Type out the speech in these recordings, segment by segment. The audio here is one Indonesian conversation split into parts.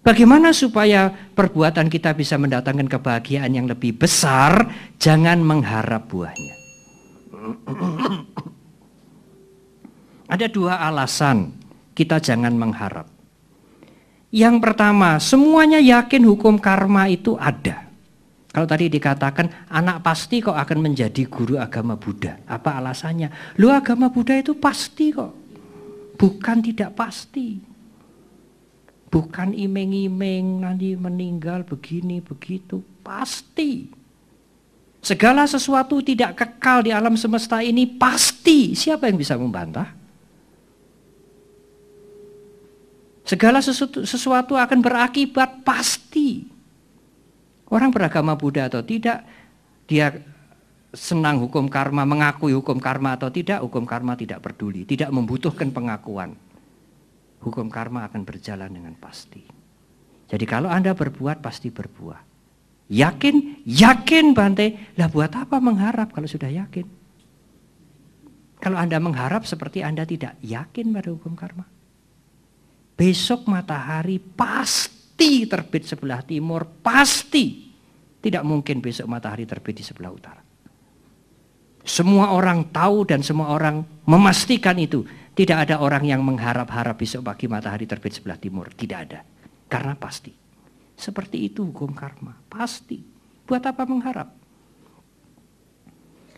Bagaimana supaya perbuatan kita bisa mendatangkan kebahagiaan yang lebih besar? Jangan mengharap buahnya. Ada dua alasan kita jangan mengharap. Yang pertama, semuanya yakin hukum karma itu ada. Kalau tadi dikatakan anak pasti kok akan menjadi guru agama Buddha. Apa alasannya? Lu agama Buddha itu pasti kok. Bukan tidak pasti. Bukan imeng-imeng nanti meninggal begini begitu. Pasti. Segala sesuatu tidak kekal di alam semesta ini pasti. Siapa yang bisa membantah? Segala sesuatu akan berakibat pasti. Orang beragama Buddha atau tidak, dia senang hukum karma, mengakui hukum karma atau tidak, hukum karma tidak peduli, tidak membutuhkan pengakuan. Hukum karma akan berjalan dengan pasti. Jadi kalau Anda berbuat pasti berbuah. Yakin? Yakin Bante. Lah buat apa mengharap kalau sudah yakin? Kalau Anda mengharap seperti Anda tidak yakin pada hukum karma. Besok matahari pasti terbit sebelah timur, pasti. Tidak mungkin besok matahari terbit di sebelah utara. Semua orang tahu dan semua orang memastikan itu. Tidak ada orang yang mengharap-harap besok pagi matahari terbit sebelah timur. Tidak ada. Karena pasti. Seperti itu hukum karma. Pasti. Buat apa mengharap?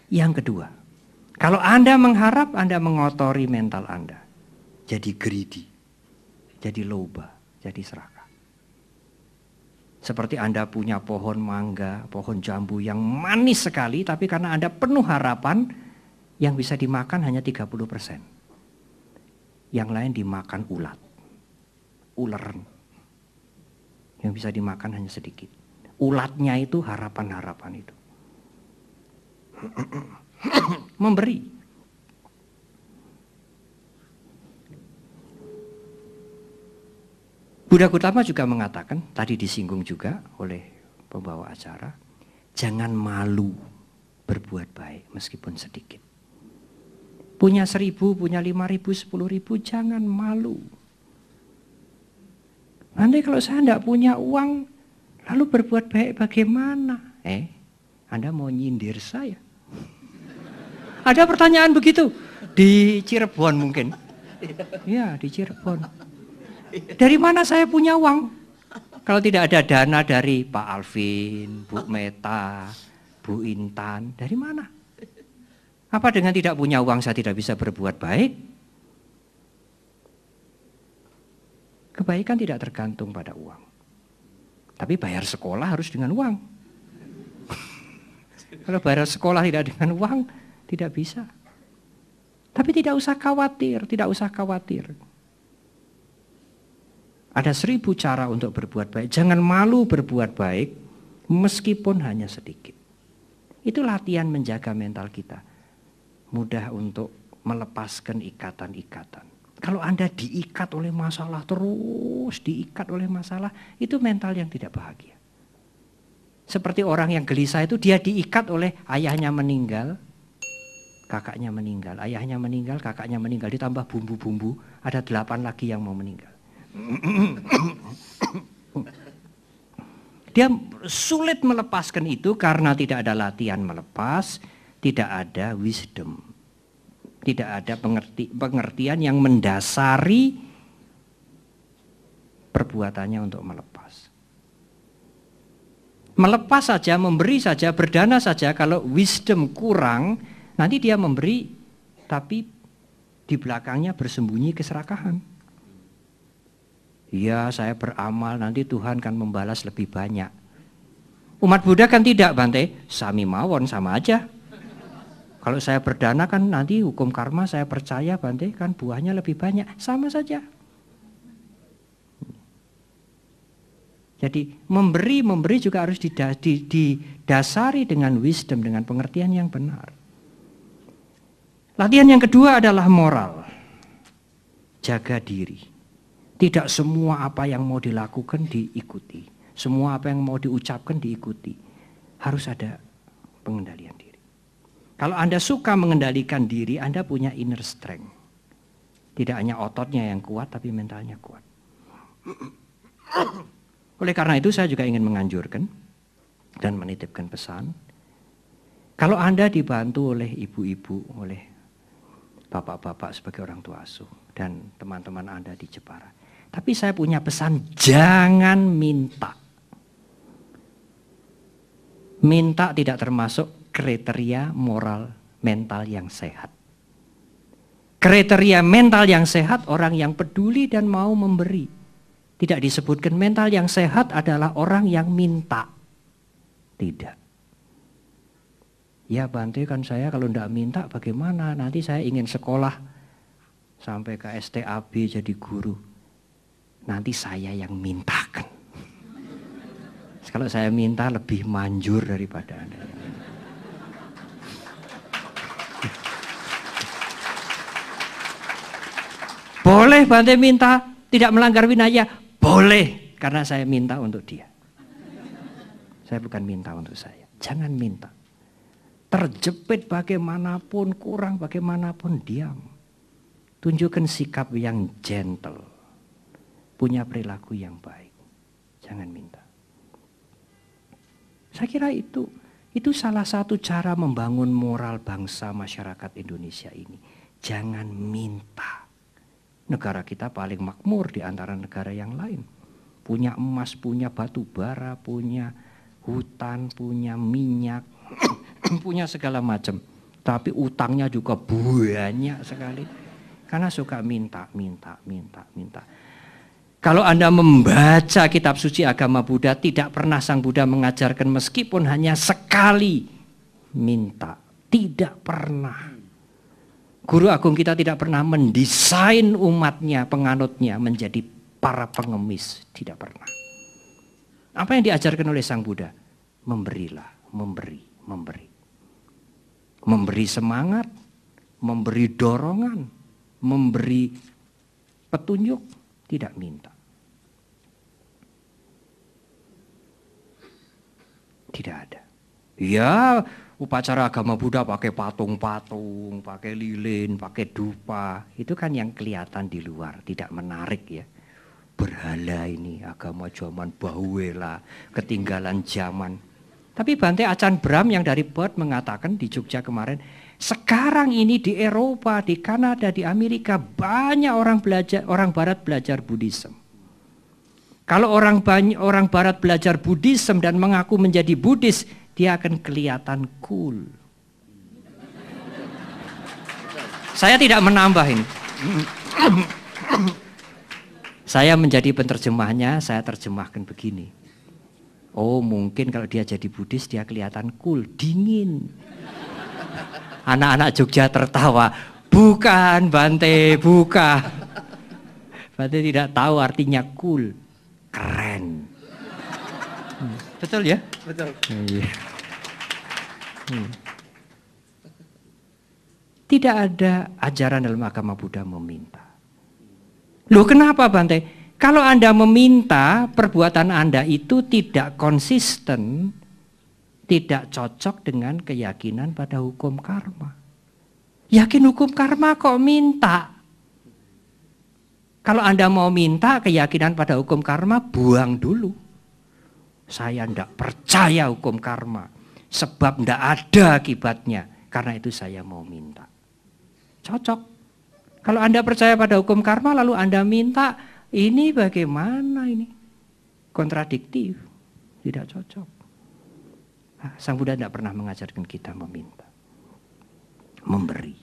Yang kedua, kalau Anda mengharap, Anda mengotori mental Anda. Jadi greedy. Jadi loba, jadi serakah. Seperti Anda punya pohon mangga, pohon jambu yang manis sekali, tapi karena Anda penuh harapan, yang bisa dimakan hanya 30%. Yang lain dimakan ulat, ular. Yang bisa dimakan hanya sedikit. Ulatnya itu harapan-harapan itu. Memberi. Buddha Gautama juga mengatakan, tadi disinggung juga oleh pembawa acara, jangan malu berbuat baik meskipun sedikit. Punya 1.000, punya 5.000, 10.000, jangan malu. Nanti kalau saya tidak punya uang, lalu berbuat baik bagaimana? Anda mau nyindir saya? Ada pertanyaan begitu? Di Cirebon mungkin. Ya, di Cirebon. Dari mana saya punya uang? Kalau tidak ada dana dari Pak Alvin, Bu Meta, Bu Intan, dari mana? Apa dengan tidak punya uang saya tidak bisa berbuat baik? Kebaikan tidak tergantung pada uang. Tapi bayar sekolah harus dengan uang. Kalau bayar sekolah tidak dengan uang, tidak bisa. Tapi tidak usah khawatir, tidak usah khawatir. Ada 1.000 cara untuk berbuat baik. Jangan malu berbuat baik meskipun hanya sedikit. Itu latihan menjaga mental kita. Mudah untuk melepaskan ikatan-ikatan. Kalau Anda diikat oleh masalah, terus diikat oleh masalah, itu mental yang tidak bahagia. Seperti orang yang gelisah itu, dia diikat oleh ayahnya meninggal, kakaknya meninggal. Ayahnya meninggal, kakaknya meninggal, ditambah bumbu-bumbu, ada 8 lagi yang mau meninggal. Dia sulit melepaskan itu karena tidak ada latihan melepas, tidak ada wisdom, tidak ada pengertian yang mendasari perbuatannya untuk melepas. Melepas saja, memberi saja, berdana saja, kalau wisdom kurang, nanti dia memberi tapi di belakangnya bersembunyi keserakahan. Ya, saya beramal, nanti Tuhan kan membalas lebih banyak. Umat Buddha kan tidak, Bante. Sami mawon, sama aja. Kalau saya berdana kan nanti hukum karma saya percaya, Bante, kan buahnya lebih banyak. Sama saja. Jadi memberi juga harus didasari dengan wisdom, dengan pengertian yang benar. Latihan yang kedua adalah moral. Jaga diri. Tidak semua apa yang mau dilakukan diikuti. Semua apa yang mau diucapkan diikuti. Harus ada pengendalian diri. Kalau Anda suka mengendalikan diri, Anda punya inner strength. Tidak hanya ototnya yang kuat, tapi mentalnya kuat. Oleh karena itu saya juga ingin menganjurkan dan menitipkan pesan. Kalau Anda dibantu oleh ibu-ibu, oleh bapak-bapak sebagai orang tua asuh dan teman-teman Anda di Jepara. Tapi saya punya pesan, jangan minta. Minta tidak termasuk kriteria moral mental yang sehat. Kriteria mental yang sehat orang yang peduli dan mau memberi. Tidak disebutkan mental yang sehat adalah orang yang minta. Tidak. Ya Bante kan saya kalau tidak minta bagaimana? Nanti saya ingin sekolah sampai ke STAB jadi guru. Nanti saya yang mintakan. Kalau saya minta lebih manjur daripada Anda. Boleh Bante minta tidak melanggar winaya. Boleh, karena saya minta untuk dia. Saya bukan minta untuk saya. Jangan minta. Terjepit bagaimanapun, kurang bagaimanapun, diam. Tunjukkan sikap yang gentle. Punya perilaku yang baik. Jangan minta. Saya kira itu salah satu cara membangun moral bangsa masyarakat Indonesia ini. Jangan minta. Negara kita paling makmur di antara negara yang lain. Punya emas, punya batu bara, punya hutan, punya minyak, punya segala macam. Tapi utangnya juga banyak sekali. Karena suka minta. Kalau Anda membaca kitab suci agama Buddha, tidak pernah Sang Buddha mengajarkan meskipun hanya sekali minta. Tidak pernah. Guru Agung kita tidak pernah mendesain umatnya, penganutnya menjadi para pengemis. Tidak pernah. Apa yang diajarkan oleh Sang Buddha? Memberilah, memberi. Memberi semangat, memberi dorongan, memberi petunjuk, tidak minta. Tidak ada. Ya, upacara agama Buddha pakai patung-patung, pakai lilin, pakai dupa. Itu kan yang kelihatan di luar, tidak menarik ya. Berhala ini, agama zaman Bahwela, ketinggalan zaman. Tapi Bante Acan Brahm yang dari Perth mengatakan di Jogja kemarin, sekarang ini di Eropa, di Kanada, di Amerika banyak orang Barat belajar Buddhism. Kalau orang Barat belajar Buddhism dan mengaku menjadi Buddhis, dia akan kelihatan cool. Saya tidak menambah ini. Saya menjadi penerjemahnya, saya terjemahkan begini. Oh mungkin kalau dia jadi Buddhis dia kelihatan cool, dingin. Anak-anak Jogja tertawa. Bukan Bante, bukan. Bante tidak tahu artinya cool, keren. Betul ya? Betul. Tidak ada ajaran dalam agama Buddha meminta. Loh kenapa Bante? Kalau Anda meminta, perbuatan Anda itu tidak konsisten, tidak cocok dengan keyakinan pada hukum karma. Yakin hukum karma kok minta? Kalau Anda mau minta keyakinan pada hukum karma, buang dulu. Saya tidak percaya hukum karma, sebab tidak ada akibatnya. Karena itu saya mau minta. Cocok. Kalau Anda percaya pada hukum karma lalu Anda minta, ini bagaimana ini? Kontradiktif, tidak cocok. Sang Buddha tidak pernah mengajarkan kita meminta. Memberi.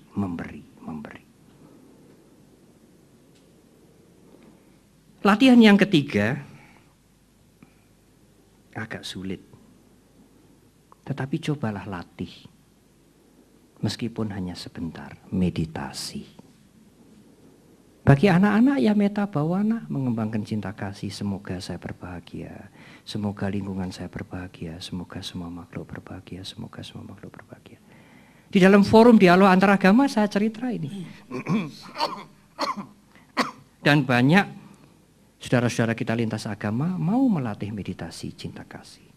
Latihan yang ketiga agak sulit. Tetapi cobalah latih. Meskipun hanya sebentar, meditasi. Bagi anak-anak ya meta bawana, mengembangkan cinta kasih. Semoga saya berbahagia, semoga lingkungan saya berbahagia, semoga semua makhluk berbahagia, semoga semua makhluk berbahagia. Di dalam forum dialog antaragama saya cerita ini. Dan banyak saudara-saudara kita lintas agama mau melatih meditasi cinta kasih.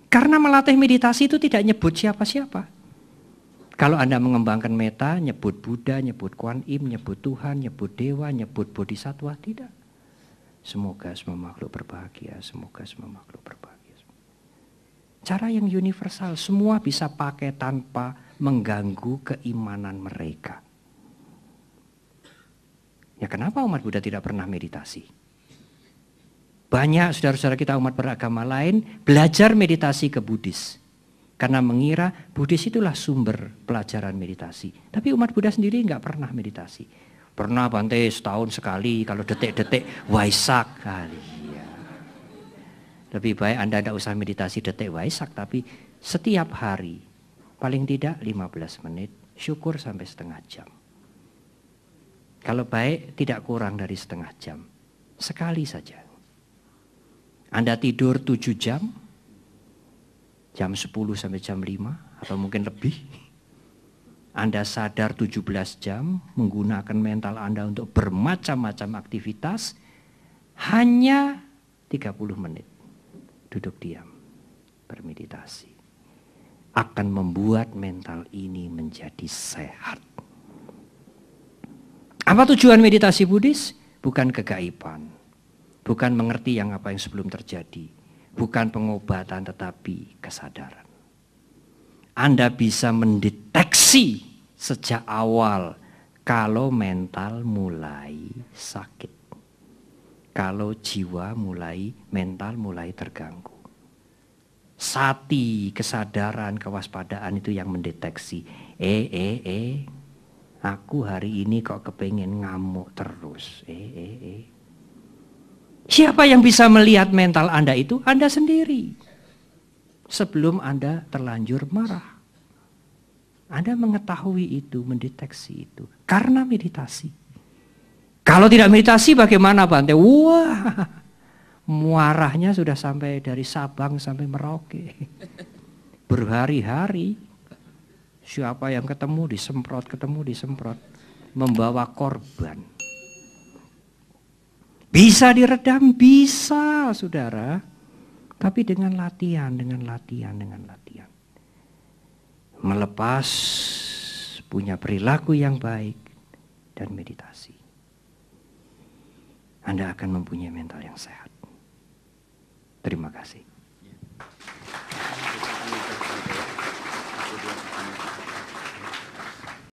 Karena melatih meditasi itu tidak nyebut siapa-siapa. Kalau Anda mengembangkan meta, nyebut Buddha, nyebut Kuan Im, nyebut Tuhan, nyebut Dewa, nyebut Bodhisattva, tidak. Semoga semua makhluk berbahagia, semoga semua makhluk berbahagia. Cara yang universal, semua bisa pakai tanpa mengganggu keimanan mereka. Ya kenapa umat Buddha tidak pernah meditasi? Banyak saudara-saudara kita umat beragama lain belajar meditasi ke Buddhis. Karena mengira Buddhis itulah sumber pelajaran meditasi. Tapi umat Buddha sendiri nggak pernah meditasi. Pernah Bante setahun sekali, kalau detik-detik Waisak kali. Ya. Lebih baik Anda tidak usah meditasi detik Waisak, tapi setiap hari paling tidak 15 menit, syukur sampai setengah jam. Kalau baik tidak kurang dari setengah jam, sekali saja. Anda tidur 7 jam, jam 10 sampai jam 5 atau mungkin lebih. Anda sadar 17 jam menggunakan mental Anda untuk bermacam-macam aktivitas, hanya 30 menit duduk diam, bermeditasi. Akan membuat mental ini menjadi sehat. Apa tujuan meditasi Buddhis? Bukan kegaiban, bukan mengerti apa yang sebelum terjadi, bukan pengobatan tetapi kesadaran. Anda bisa mendeteksi sejak awal kalau mental mulai sakit, kalau jiwa mental mulai terganggu. Sati, kesadaran, kewaspadaan itu yang mendeteksi. Aku hari ini kok kepengen ngamuk terus. Siapa yang bisa melihat mental Anda itu? Anda sendiri. Sebelum Anda terlanjur marah. Anda mengetahui itu, mendeteksi itu. Karena meditasi. Kalau tidak meditasi bagaimana Bante? Wah, marahnya sudah sampai dari Sabang sampai Merauke. Berhari-hari. Siapa yang ketemu disemprot. Membawa korban. Bisa diredam? Bisa, saudara. Tapi dengan latihan. Melepas, punya perilaku yang baik, dan meditasi. Anda akan mempunyai mental yang sehat. Terima kasih.